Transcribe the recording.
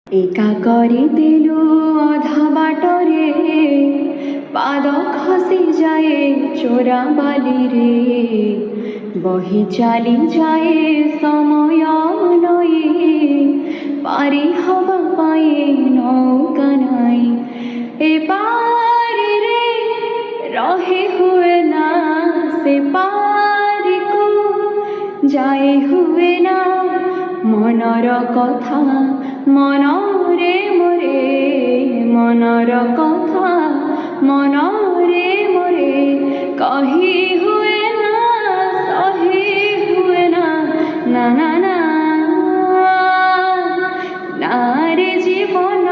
एका କରିଦେଲୁ ଅଧା ବାଟରେ ପାଦ ଖସି ଯାଏ ଚୋରା ବାଲିରେ ବହି ଚାଲି ଯାଏ ସମୟ ନଈ ପାରି ହବା ପାଇଁ ନୌକା ନାଇଁ ଏ ପାରିରେ ରହି ହୁଏ ନା ସେ ପାରିକୁ ଯାଇ ହୁଏ ନା মনর কথা মনরে মোরে মনর কথা মনরে মোরে কহি হুয়ে না সহি হুয়ে না না না না না রে জীবন